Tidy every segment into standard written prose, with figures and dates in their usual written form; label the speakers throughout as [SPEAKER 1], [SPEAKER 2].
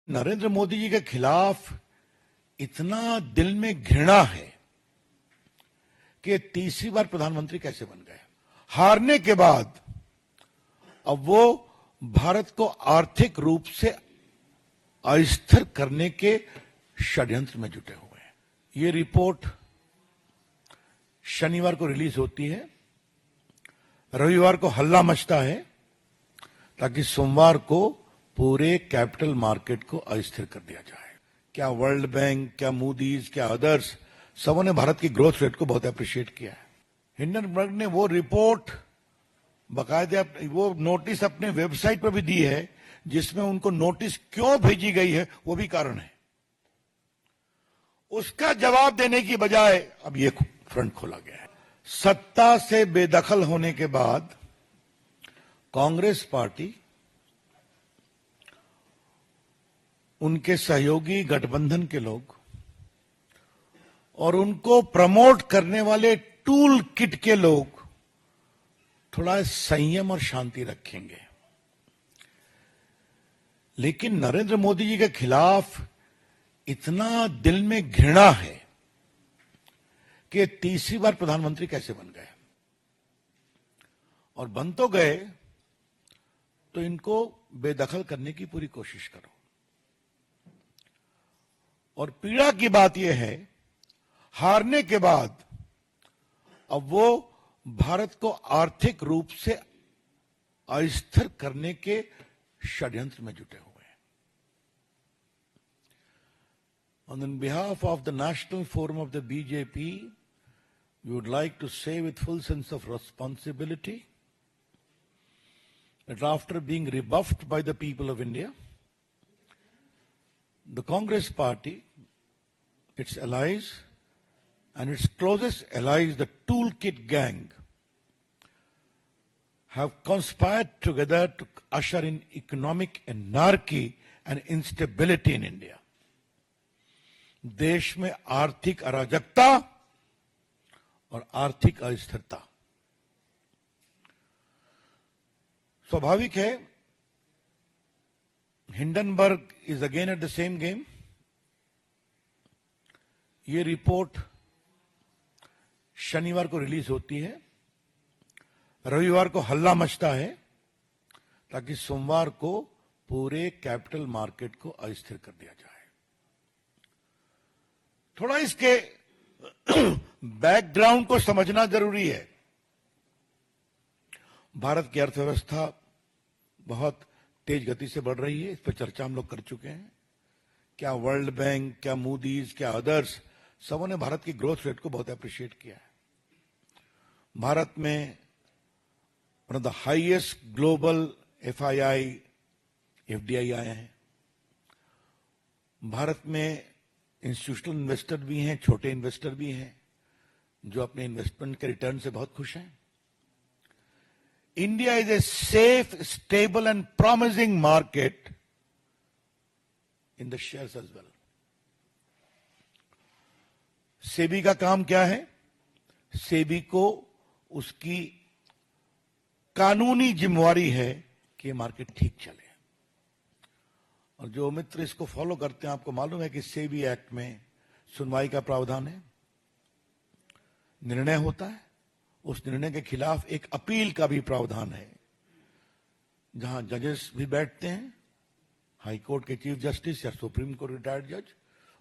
[SPEAKER 1] नरेंद्र मोदी जी के खिलाफ इतना दिल में घृणा है कि तीसरी बार प्रधानमंत्री कैसे बन गए। हारने के बाद अब वो भारत को आर्थिक रूप से अस्थिर करने के षड्यंत्र में जुटे हुए हैं। ये रिपोर्ट शनिवार को रिलीज होती है, रविवार को हल्ला मचता है ताकि सोमवार को पूरे कैपिटल मार्केट को अस्थिर कर दिया जाए। क्या वर्ल्ड बैंक, क्या मूडीज, क्या अदर्स, सबों ने भारत की ग्रोथ रेट को बहुत अप्रिशिएट किया है। हिंडनबर्ग ने वो रिपोर्ट बाकायदे वो नोटिस अपने वेबसाइट पर भी दी है, जिसमें उनको नोटिस क्यों भेजी गई है वो भी कारण है। उसका जवाब देने की बजाय अब ये फ्रंट खोला गया है। सत्ता से बेदखल होने के बाद कांग्रेस पार्टी, उनके सहयोगी गठबंधन के लोग और उनको प्रमोट करने वाले टूल किट के लोग थोड़ा संयम और शांति रखेंगे। लेकिन नरेंद्र मोदी जी के खिलाफ इतना दिल में घृणा है कि तीसरी बार प्रधानमंत्री कैसे बन गए, और बन तो गए तो इनको बेदखल करने की पूरी कोशिश करो। और पीड़ा की बात यह है, हारने के बाद अब वो भारत को आर्थिक रूप से अस्थिर करने के षड्यंत्र में जुटे हुए हैं। On behalf of the National Forum of the BJP, we would like to say with full sense of responsibility that after being rebuffed by the people of India, the Congress Party, its allies, and its closest allies, the Toolkit Gang, have conspired together to usher in economic anarchy and instability in India. देश में आर्थिक अराजकता और आर्थिक अस्थिरता स्वाभाविक है। Hindenburg is again at the same game. ये रिपोर्ट शनिवार को रिलीज होती है, रविवार को हल्ला मचता है ताकि सोमवार को पूरे कैपिटल मार्केट को अस्थिर कर दिया जाए। थोड़ा इसके बैकग्राउंड को समझना जरूरी है। भारत की अर्थव्यवस्था बहुत तेज गति से बढ़ रही है, इस पर चर्चा हम लोग कर चुके हैं। क्या वर्ल्ड बैंक, क्या मूडीज, क्या अदर्स, सबों ने भारत की ग्रोथ रेट को बहुत अप्रिशिएट किया है। भारत में one of the highest global FII, FDI आए हैं। भारत में इंस्टीट्यूशनल इन्वेस्टर भी हैं, छोटे इन्वेस्टर भी हैं, जो अपने इन्वेस्टमेंट के रिटर्न से बहुत खुश हैं। India is a safe, stable and promising market in the shares as well. SEBI का काम क्या है? सेबी को उसकी कानूनी जिम्मेवारी है कि मार्केट ठीक चले। और जो मित्र इसको फॉलो करते हैं, आपको मालूम है कि सेबी एक्ट में सुनवाई का प्रावधान है, निर्णय होता है, उस निर्णय के खिलाफ एक अपील का भी प्रावधान है, जहां जजेस भी बैठते हैं, हाई कोर्ट के चीफ जस्टिस या सुप्रीम कोर्ट रिटायर्ड जज,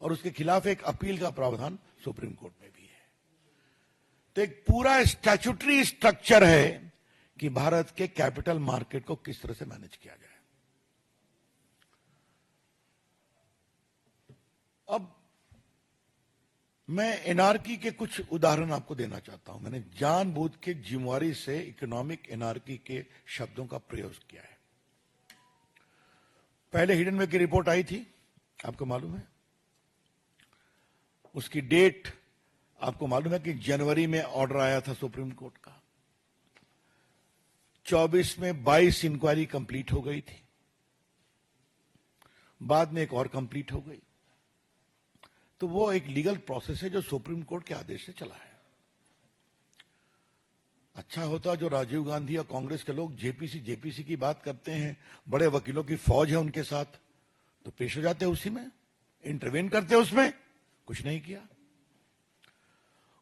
[SPEAKER 1] और उसके खिलाफ एक अपील का प्रावधान सुप्रीम कोर्ट में भी है। तो एक पूरा स्टैट्यूटरी स्ट्रक्चर है कि भारत के कैपिटल मार्केट को किस तरह से मैनेज किया जाए। अब मैं एनआरकी के कुछ उदाहरण आपको देना चाहता हूं। मैंने जानबूझ के जिम्मेवारी से इकोनॉमिक एनआरकी के शब्दों का प्रयोग किया है। पहले हिडनबर्ग की रिपोर्ट आई थी, आपको मालूम है। उसकी डेट आपको मालूम है कि जनवरी में ऑर्डर आया था सुप्रीम कोर्ट का। 24 में 22 इंक्वायरी कंप्लीट हो गई थी, बाद में एक और कंप्लीट हो गई। तो वो एक लीगल प्रोसेस है जो सुप्रीम कोर्ट के आदेश से चला है। अच्छा होता जो राजीव गांधी और कांग्रेस के लोग जेपीसी की बात करते हैं, बड़े वकीलों की फौज है उनके साथ, तो पेश हो जाते उसी में, इंटरवेन करते उसमें, कुछ नहीं किया।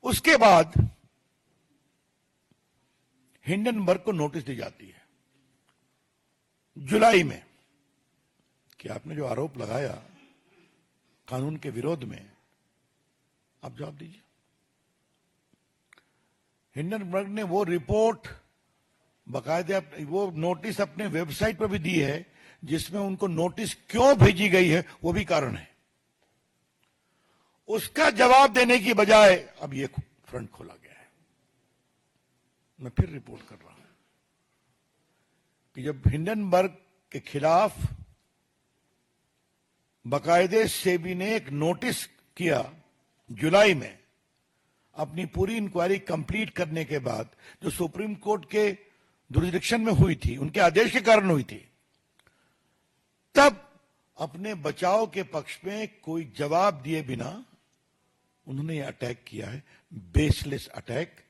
[SPEAKER 1] उसके बाद हिंडनबर्ग को नोटिस दी जाती है जुलाई में कि आपने जो आरोप लगाया कानून के विरोध में, आप जवाब दीजिए। हिंडनबर्ग ने वो रिपोर्ट बाकायदे वो नोटिस अपने वेबसाइट पर भी दी है, जिसमें उनको नोटिस क्यों भेजी गई है वो भी कारण है। उसका जवाब देने की बजाय अब ये फ्रंट खोला गया है। मैं फिर रिपोर्ट कर रहा हूं कि जब हिंडनबर्ग के खिलाफ बाकायदे सेबी ने एक नोटिस किया जुलाई में, अपनी पूरी इंक्वायरी कंप्लीट करने के बाद, जो सुप्रीम कोर्ट के जुरिडिक्शन में हुई थी, उनके आदेश के कारण हुई थी, तब अपने बचाव के पक्ष में कोई जवाब दिए बिना उन्होंने यह अटैक किया है, बेसलेस अटैक,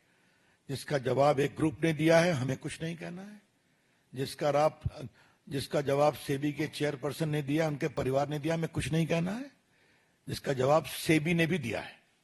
[SPEAKER 1] जिसका जवाब एक ग्रुप ने दिया है, हमें कुछ नहीं कहना है। जिसका जवाब सेबी के चेयरपर्सन ने दिया, उनके परिवार ने दिया, हमें कुछ नहीं कहना है। जिसका जवाब सेबी ने भी दिया है।